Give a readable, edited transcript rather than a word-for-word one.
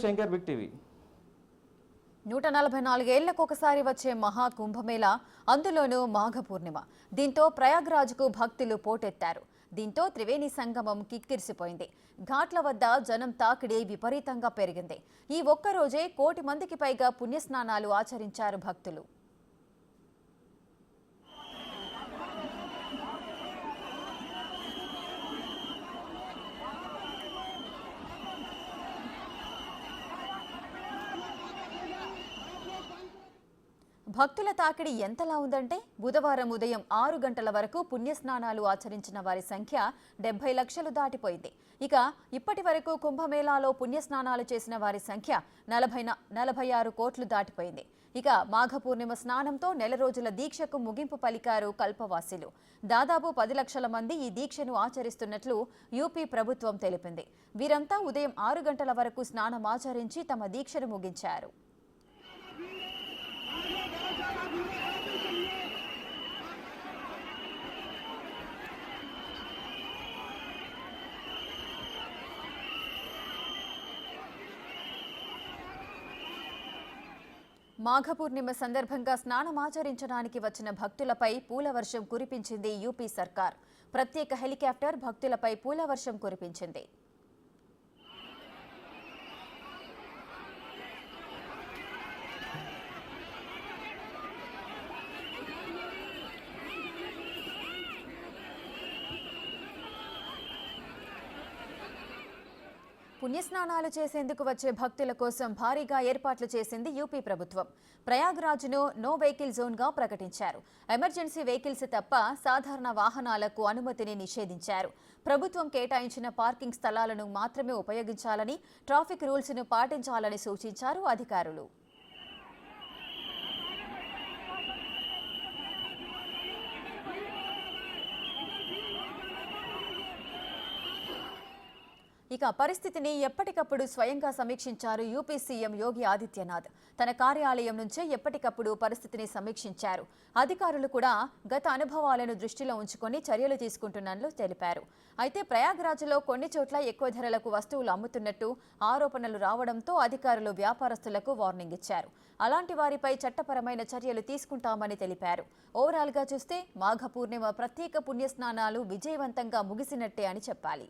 Shankar big TV 144 ఏళ్లకు ఒకసారి వచ్చే మహా కుంభమేళా, అందులోనూ మాఘ పూర్ణిమ. దీంతో ప్రయాగ్రాజ్కు భక్తులు పోటెత్తారు. దీంతో త్రివేణి సంగమం కిక్కిరిసిపోయింది. ఘాట్ల వద్ద జనం తాకిడి విపరీతంగా పెరిగింది. ఈ ఒక్కరోజే 1 కోటి మందికి పైగా పుణ్యస్నానాలు ఆచరించారు భక్తులు. భక్తుల తాకిడి ఎంతలా ఉందంటే, బుధవారం ఉదయం 6 గంటల వరకు పుణ్యస్నానాలు ఆచరించిన వారి సంఖ్య 70 లక్షలు దాటిపోయింది. ఇక ఇప్పటి వరకు కుంభమేళాలో పుణ్యస్నానాలు చేసిన వారి సంఖ్య 46 కోట్లు దాటిపోయింది. ఇక మాఘ పూర్ణిమ స్నానంతో నెల రోజుల దీక్షకు ముగింపు పలికారు కల్పవాసీలు. దాదాపు 10 లక్షల మంది ఈ దీక్షను ఆచరిస్తున్నట్లు యూపీ ప్రభుత్వం తెలిపింది. వీరంతా ఉదయం 6 గంటల వరకు స్నానమాచరించి తమ దీక్షను ముగించారు. మాఘ పూర్ణిమ సందర్భంగా స్నానమాచరించడానికి వచ్చిన భక్తులపై పూలవర్షం కురిపించింది యూపీ సర్కార్. ప్రత్యేక హెలికాప్టర్ భక్తులపై పూలవర్షం కురిపించింది. పుణ్యస్నానాలు చేసేందుకు వచ్చే భక్తుల కోసం భారీగా ఏర్పాట్లు చేసింది యూపీ ప్రభుత్వం. ప్రయాగ్రాజ్ను నో వెహికల్ జోన్గా ప్రకటించారు. ఎమర్జెన్సీ వెహికల్స్ తప్ప సాధారణ వాహనాలకు అనుమతిని నిషేధించారు. ప్రభుత్వం కేటాయించిన పార్కింగ్ స్థలాలను మాత్రమే ఉపయోగించాలని, ట్రాఫిక్ రూల్స్ను పాటించాలని సూచించారు అధికారులు. ఇక పరిస్థితిని ఎప్పటికప్పుడు స్వయంగా సమీక్షించారు యూపీ సీఎం యోగి ఆదిత్యనాథ్. తన కార్యాలయం నుంచే ఎప్పటికప్పుడు పరిస్థితిని సమీక్షించారు. అధికారులు కూడా గత అనుభవాలను దృష్టిలో ఉంచుకొని చర్యలు తీసుకుంటున్నట్లు తెలిపారు. అయితే ప్రయాగ్రాజ్లో కొన్ని చోట్ల ఎక్కువ ధరలకు వస్తువులు అమ్ముతున్నట్టు ఆరోపణలు రావడంతో అధికారులు వ్యాపారస్తులకు వార్నింగ్ ఇచ్చారు. అలాంటి వారిపై చట్టపరమైన చర్యలు తీసుకుంటామని తెలిపారు. ఓవరాల్గా చూస్తే మాఘ పూర్ణిమ ప్రత్యేక పుణ్యస్నానాలు విజయవంతంగా ముగిసినట్టే అని చెప్పాలి.